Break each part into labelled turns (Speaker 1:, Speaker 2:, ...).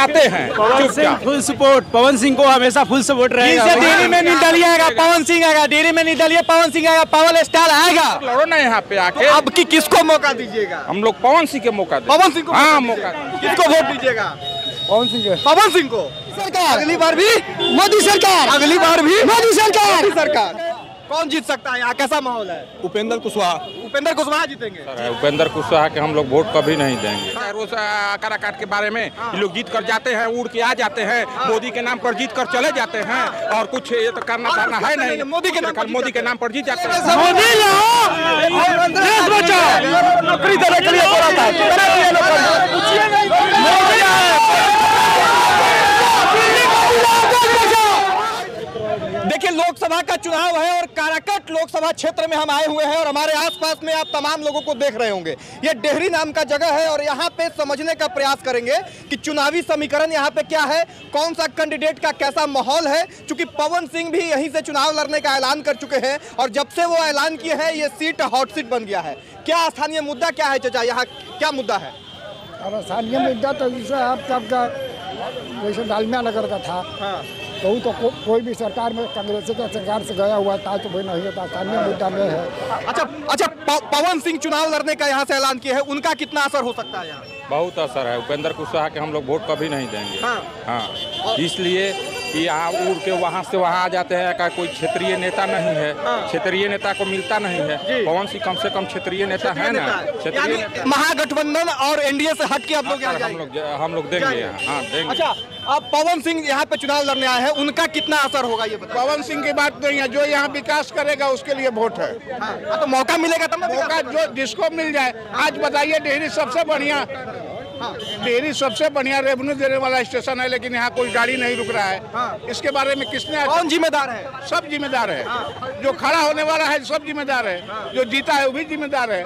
Speaker 1: जाते हैं।
Speaker 2: Pawan Singh full support, Pawan Singh को हमेशा फुल सपोर्ट रहेगा।
Speaker 3: डेरी में निर्दलीय आएगा, पवन सिंह आएगा, डेरी में निर्दलीय पवन सिंह आएगा, पावर स्टार आएगा।
Speaker 1: लड़ो ना यहाँ पे आके।
Speaker 3: अब की किसको मौका दीजिएगा?
Speaker 1: हम लोग पवन सिंह के मौका दें।
Speaker 3: पवन सिंह को?
Speaker 1: हाँ, मौका।
Speaker 3: किसको वोट दीजिएगा?
Speaker 2: पवन सिंह
Speaker 3: पवन सिंह को। सरकार अगली बार भी मोदी सरकार, अगली बार भी मोदी सरकार। कौन जीत सकता है यहाँ? कैसा माहौल है?
Speaker 2: उपेंद्र कुशवाहा।
Speaker 3: उपेंद्र कुशवाहा जीतेंगे।
Speaker 1: उपेंद्र कुशवाहा के हम लोग वोट कभी नहीं देंगे। रोज काराकाट के बारे में ये लोग जीत कर जाते हैं, उड़ के आ जाते हैं, मोदी के नाम पर जीत कर चले जाते हैं और कुछ ये तो करना है नहीं। मोदी के नाम पर जीत जाते हैं।
Speaker 3: मोदी देश बचाओ, नौकरी देने के लिए बोला था। देखिए, लोकसभा का चुनाव है और काराकाट लोकसभा क्षेत्र में हम आए हुए हैं और हमारे आसपास में आप तमाम लोगों को देख रहे होंगे। ये डेहरी नाम का जगह है और यहाँ पे समझने का प्रयास करेंगे कि चुनावी समीकरण यहाँ पे क्या है, कौन सा कैंडिडेट का कैसा माहौल है। चूंकि पवन सिंह भी यहीं से चुनाव लड़ने का ऐलान कर चुके हैं और जब से वो ऐलान किए हैं ये सीट हॉट सीट बन गया है। क्या स्थानीय मुद्दा क्या है चाचा, यहाँ क्या मुद्दा है?
Speaker 4: स्थानीय मुद्दा तो जैसे आपका जैसे डालमिया नगर का था, तो कोई भी सरकार में कांग्रेस के सरकार से गया हुआ था तो वही नहीं होता। स्थानीय मुद्दा में है।
Speaker 3: अच्छा, पवन सिंह चुनाव लड़ने का यहाँ से ऐलान किया है, उनका कितना असर हो सकता है यहाँ?
Speaker 1: बहुत असर है। उपेंद्र कुशवाहा के हम लोग वोट कभी नहीं देंगे। हाँ, इसलिए कि यहाँ उड़ के वहाँ से वहाँ आ जाते हैं का कोई क्षेत्रीय नेता नहीं है। क्षेत्रीय नेता को मिलता नहीं है। पवन सिंह कम से कम क्षेत्रीय नेता है ना। क्षेत्रीय
Speaker 3: महागठबंधन और एनडीए से हट के आप लोग
Speaker 1: हम लोग देंगे यहाँ। हाँ, देंगे।
Speaker 3: अच्छा, अब पवन सिंह यहाँ पे चुनाव लड़ने आए हैं, उनका कितना असर होगा ये बताइए?
Speaker 5: पवन सिंह की बात नहीं है, जो यहाँ विकास करेगा उसके लिए वोट है।
Speaker 3: तो मौका मिलेगा तब ना?
Speaker 5: मौका जो जिसको मिल जाए। आज बताइए, डेहरी सबसे बढ़िया रेवेन्यू देने वाला स्टेशन है, लेकिन यहाँ कोई गाड़ी नहीं रुक रहा है। इसके बारे में किसने?
Speaker 3: कौन जिम्मेदार है?
Speaker 5: सब जिम्मेदार है। जो खड़ा होने वाला है सब जिम्मेदार है, जो जीता है वो भी जिम्मेदार है।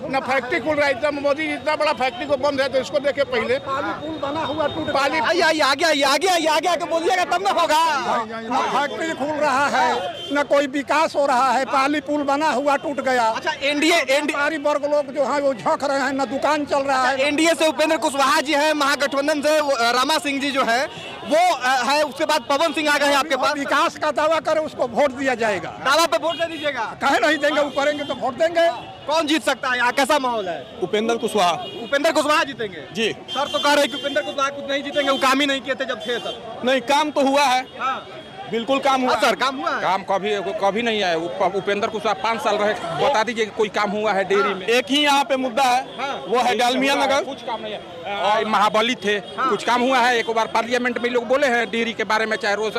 Speaker 5: न फैक्ट्री खुल रहा है, इतना मोदी इतना बड़ा फैक्ट्री को बंद है तो इसको देखे पहले। पुल बना हुआ टूट, पाली
Speaker 3: आगे बोलिएगा तब ना होगा।
Speaker 4: न फैक्ट्री खुल रहा है, न कोई विकास हो रहा है, पाली पुल बना हुआ टूट गया।
Speaker 3: अच्छा, एनडीए
Speaker 4: वर्ग लोग जो है वो झोंक रहे हैं, न दुकान चल रहा है।
Speaker 3: एनडीए से उपेंद्र कुशवाहा जी है, महागठबंधन से रामा सिंह जी जो है वो है, उसके बाद पवन सिंह आ गए हैं आपके पास।
Speaker 4: विकास का दावा करे उसको वोट दिया जाएगा।
Speaker 3: दावा पे वोट दे दीजिएगा।
Speaker 4: कहे नहीं देंगे, वो करेंगे तो वोट देंगे।
Speaker 3: कौन जीत सकता है यहाँ? कैसा माहौल है?
Speaker 2: उपेंद्र कुशवाहा।
Speaker 3: उपेंद्र कुशवाहा जीतेंगे
Speaker 2: जी।
Speaker 3: सर तो कह रहे हैं कि उपेंद्र कुशवाहा कुछ नहीं जीतेंगे, वो काम ही नहीं किए थे जब थे तब।
Speaker 2: नहीं, काम तो हुआ है। बिल्कुल काम हुआ
Speaker 3: सर, काम हुआ है।
Speaker 1: काम कभी नहीं आया। उपेंद्र कुशवाहा 5 साल रहे, बता दीजिए कोई काम हुआ है डेयरी में?
Speaker 2: एक ही यहाँ पे मुद्दा है, वो है डालमिया नगर।
Speaker 1: कुछ काम नहीं है। महाबली थे, कुछ काम हुआ है? एक बार पार्लियामेंट में लोग बोले हैं डेयरी के बारे में, चाहे रोज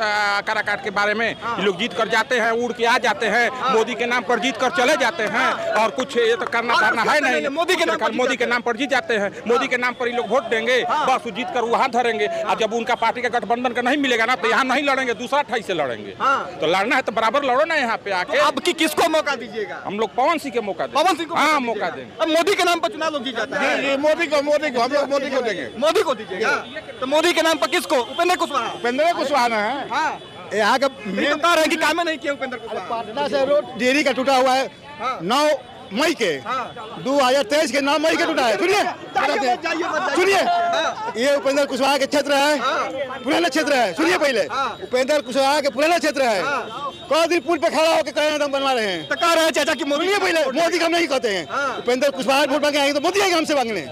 Speaker 1: काराकाट के बारे में। ये लोग जीत कर जाते हैं, उड़ के आ जाते हैं, मोदी के नाम पर जीत कर चले जाते हैं और कुछ ये तो करना है नहीं। मोदी के नाम पर जीत जाते हैं, मोदी के नाम पर ये लोग वोट देंगे, बस जीत कर वहाँ धरेंगे। और जब उनका पार्टी का गठबंधन का नहीं मिलेगा ना, तो यहाँ नहीं लड़ेंगे, दूसरा ठाई से लड़ेंगे। तो लड़ना है तो बराबर लड़ो ना यहाँ पे आके।
Speaker 3: अब की किसको मौका दीजिएगा?
Speaker 1: हम लोग पवन सिंह के मौका देंगे।
Speaker 3: पवन सिंह को?
Speaker 1: हाँ, मौका देंगे।
Speaker 3: अब मोदी के नाम पर चुनाव लोग जीत जाता है।
Speaker 5: मोदी को हम लोग मोदी को देंगे।
Speaker 3: मोदी को दीजिएगा? तो मोदी के नाम पर किसको? उपेंद्र कुशवाहा।
Speaker 5: उपेंद्र कुशवाहा है।
Speaker 3: यहाँ का बता रहे हैं कि काम नहीं किया उपेंद्र कुशवाहा।
Speaker 4: पटना से रोड डेहरी का टूटा हुआ है 9 मई के 2023 के 9 मई के टूटा है। सुनिए, ये उपेंद्र कुशवाहा के क्षेत्र है, पुराना क्षेत्र है। सुनिए पहले, उपेंद्र कुशवाहा के पुराना क्षेत्र है। कई दिन पुल पे खड़ा होकर कहीं दम बनवा रहे हैं।
Speaker 3: तो कह रहे हैं चाचा कि मोदी
Speaker 4: पहले मोदी का हम नहीं कहते हैं। उपेंद्र कुशवाहा वोट मांगे आएंगे तो मोदी आएंगे हमसे मांगने।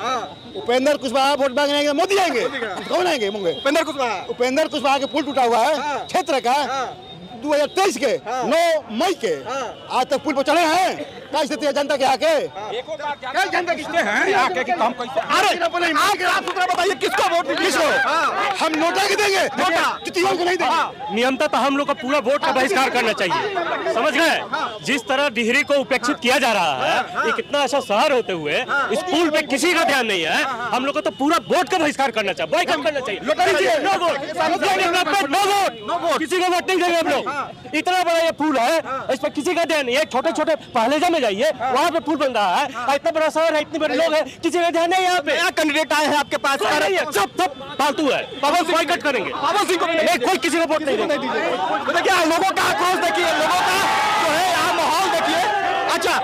Speaker 4: उपेंद्र कुशवाहा वोट मांगने आएंगे तो मोदी आएंगे। कौन आएंगे? उपेंद्र कुशवाहा के पुल टूटा हुआ है क्षेत्र का 2023 के 9 मई के आज तक पुल पर चढ़े हैं। क्या स्थिति है जनता के आके?
Speaker 1: जनता किसने हैं आके कि हम कैसे?
Speaker 3: अरे बताइए किसको वोट दीजिए?
Speaker 4: हम नोटा के देंगे, नोटा को नहीं देंगे।
Speaker 2: नियंत्रण हम लोग का पूरा वोट का बहिष्कार करना चाहिए। समझ गए? जिस तरह डेहरी को उपेक्षित किया जा रहा है, ये कितना अच्छा शहर होते हुए इस पुल पे किसी का ध्यान नहीं है। हम लोग को तो पूरा वोट का बहिष्कार करना चाहिए, बॉयकॉट करना चाहिए। नो वोट, किसी का वोट नहीं देंगे हम लोग। इतना बड़ा ये पुल है, इस पर किसी का ध्यान नहीं है। छोटे छोटे पहलेजा में जाइए, वहाँ पे पुल बन रहा है। इतना बड़ा शहर है, इतने बड़े लोग हैं, किसी का ध्यान नहीं। यहाँ पे
Speaker 3: कैंडिडेट आए हैं आपके पास,
Speaker 2: सब फालतू है। पवन सिंह बॉयकॉट करेंगे,
Speaker 3: पवन सिंह को
Speaker 2: कोई किसी को वोट नहीं देंगे।
Speaker 3: देखिए लोगों का आक्रोश देखिए, लोगों का जो है यहाँ माहौल देखिए। अच्छा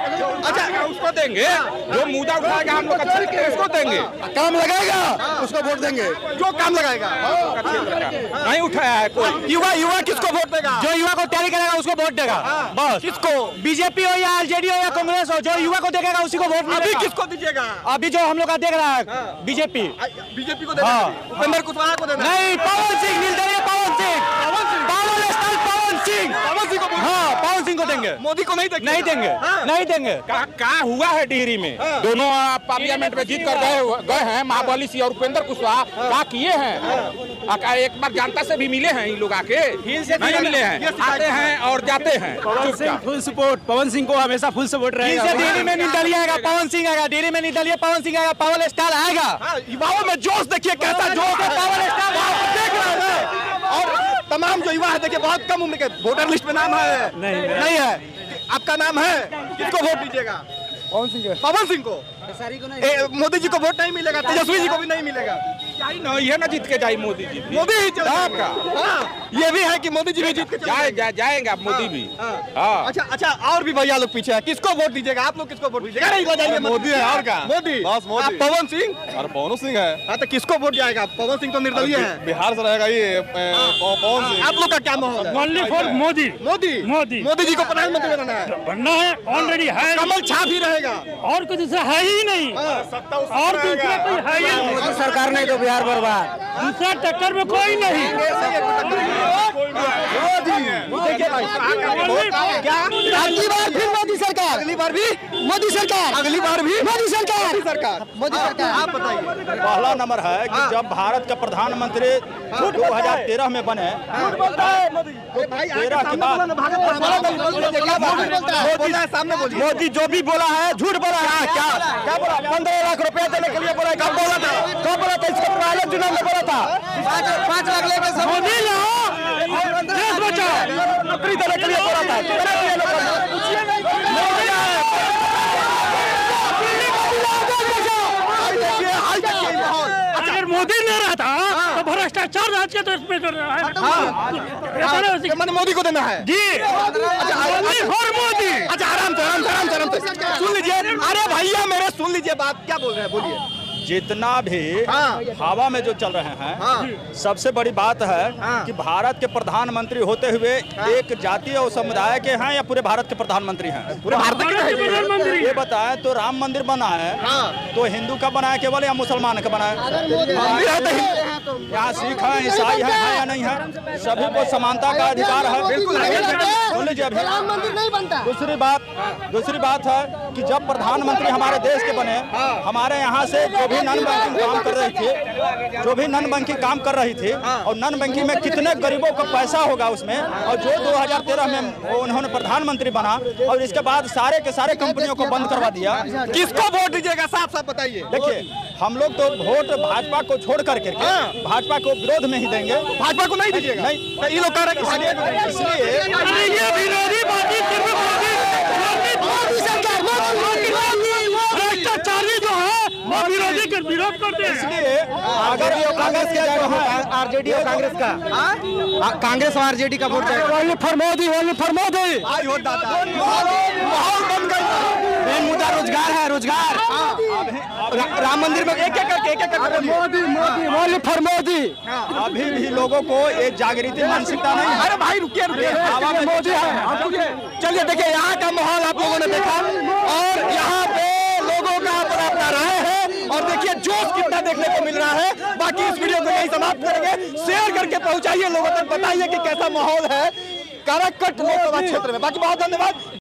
Speaker 3: अच्छा,
Speaker 1: उसको देंगे जो मुद्दा उठाएगा हम लोग अच्छे से उसको देंगे,
Speaker 4: काम लगाएगा उसको वोट देंगे,
Speaker 3: जो काम लगाएगा।
Speaker 1: नहीं उठाया है कोई।
Speaker 3: युवा किसको वोट देगा?
Speaker 2: जो युवा को तैयारी करेगा उसको वोट देगा बस।
Speaker 3: किसको?
Speaker 2: बीजेपी हो या आरजेडी हो या कांग्रेस हो, जो युवा को देखेगा उसी को वोट
Speaker 3: अभी
Speaker 2: मिलेगा।
Speaker 3: किसको दीजिएगा?
Speaker 2: अभी जो हम लोग का देख रहा है बीजेपी।
Speaker 3: बीजेपी को देना, उपेंद्र कुशवाहा को देना।
Speaker 2: नहीं, पवन सिंह निर्दलीय पवन सिंह हाँ, पवन सिंह को देंगे।
Speaker 3: मोदी को नहीं देंगे?
Speaker 2: नहीं देंगे, नहीं देंगे।
Speaker 1: कहाँ हुआ है डिहरी में? दोनों पार्लियामेंट में जीत कर गए हैं महाबली सिंह और उपेंद्र कुशवाहा। क्या किए हैं? एक बार जनता से भी मिले हैं इन लोग आके? नहीं मिले हैं, आते हैं और जाते हैं।
Speaker 2: फुल सपोर्ट, पवन सिंह को हमेशा फुल सपोर्ट रहेगा। दिल्ली में निर्दलीय आएगा, पवन सिंह आएगा। दिल्ली में निर्दलीय पवन सिंह आएगा, पावर स्टार आएगा।
Speaker 3: युवाओं में जोश देखिए, कैसा जोश है, पावर स्टार देख रहे हैं। और तमाम जो युवा है देखिए, बहुत कम उम्र के, वोटर लिस्ट में नाम है नहीं है। आपका नाम है, किसको वोट दीजिएगा? पवन सिंह को। मोदी जी को वोट नहीं मिलेगा, तेजस्वी जी को भी नहीं मिलेगा।
Speaker 1: ये ना जीत के जाए मोदी जी।
Speaker 3: मोदी ही आपका ये भी है कि मोदी जी भी जीत के
Speaker 1: जाएगा मोदी भी।
Speaker 3: अच्छा, और भी भैया लोग पीछे हैं, किसको वोट दीजिएगा? आप लोग किसको वोट दीजिएगा? नहीं बताइए।
Speaker 4: मोदी है और क्या?
Speaker 3: मोदी।
Speaker 4: बस मोदी।
Speaker 3: आप पवन सिंह?
Speaker 4: और पवन सिंह है।
Speaker 3: हाँ, तो किसको वोट जाएगा? पवन सिंह तो निर्दलीय है।
Speaker 4: बिहार से रहेगा ये पवन सिंह।
Speaker 3: आप लोग का क्या माहौल है?
Speaker 2: Only for Modi.
Speaker 3: मोदी जी को प्रधानमंत्री बनाना है।
Speaker 2: बनना है, ऑलरेडी है।
Speaker 3: कमल छाप ही रहेगा।
Speaker 2: और कुछ दूसरा है ही नहीं, और दूसरा कोई है ही नहीं।
Speaker 6: मोदी सरकार नहीं तो बिहार बर्बाद।
Speaker 2: दूसरा टक्कर में कोई नहीं।
Speaker 3: देखिए भाई, क्या अगली बार फिर मोदी सरकार? अगली बार भी मोदी सरकार? अगली बार भी मोदी सरकार? मोदी सरकार। आप बताइए।
Speaker 7: पहला नंबर है कि जब भारत का प्रधानमंत्री 2013 में बने, 13 के बाद
Speaker 3: मोदी जो भी बोला है झूठ बोला है। क्या बोला? 15 लाख रुपया देने के लिए बोला। कब बोला था? इसको पहले चुनाव में बोला था 5 लाख लेके मोदी देश बचाओ, नौकरी देने के लिए बोला था।
Speaker 2: अगर मोदी नहीं रहता तो भ्रष्टाचार राज्य तो इसमें कर रहा है।
Speaker 3: मोदी को देना है
Speaker 2: जी। और मोदी।
Speaker 3: अच्छा, आराम से सुन लीजिए। अरे भैया मेरे सुन लीजिए बात, क्या बोल रहे हैं, बोलिए।
Speaker 7: जितना भी हवा में जो चल रहे हैं, सबसे बड़ी बात है कि भारत के प्रधानमंत्री होते हुए एक जातीय और समुदाय के हैं या पूरे भारत के प्रधानमंत्री हैं?
Speaker 3: पूरे भारत के प्रधानमंत्री।
Speaker 7: ये बताएं तो राम मंदिर बना है तो हिंदू का बना है केवल या मुसलमान का बना है? यहाँ सिख है, ईसाई है या नहीं है? सभी को समानता का अधिकार है। सुन लीजिए, दूसरी बात है कि जब प्रधानमंत्री हमारे देश के बने, हमारे यहाँ से जो भी नॉन बैंकिंग काम कर रही थी और नॉन बैंकिंग में कितने गरीबों का पैसा होगा उसमें, और जो 2013 में उन्होंने प्रधानमंत्री बना और इसके बाद सारे के सारे कंपनियों को बंद करवा दिया।
Speaker 3: किसको वोट दीजिएगा? साफ बताइए।
Speaker 7: देखिए, हम लोग तो वोट भाजपा को छोड़ करके भाजपा को विरोध में ही देंगे।
Speaker 3: भाजपा को नहीं दीजिएगा?
Speaker 7: नहीं,
Speaker 3: ये लोग कह रहे हैं
Speaker 2: इसलिए विरोधी पार्टी भ्रष्टाचारी जो है विरोधी कर विरोध करते हैं।
Speaker 7: इसलिए अगर कांग्रेस का
Speaker 6: आरजेडी और कांग्रेस का, कांग्रेस और आरजेडी का वोट जाएगा।
Speaker 2: Only for Modi.
Speaker 3: मेन मुद्दा रोजगार है, रोजगार। राम मंदिर में एक करके
Speaker 2: मोदी ओनली फॉर मोदी।
Speaker 7: अभी भी लोगों को एक जागृति मानसिकता नहीं है।
Speaker 3: अरे भाई रुकिए, हवा में मोदी है। चलिए देखिए, यहाँ का माहौल आप लोगों ने देखा और यहाँ पे लोगों का अपना राय है और देखिए जोश कितना देखने को मिल रहा है। बाकी इस वीडियो को यही समाप्त करेंगे। शेयर करके पहुंचाइए लोगों तक, बताइए कि कैसा माहौल है काराकट लोकसभा क्षेत्र में। बाकी बहुत धन्यवाद।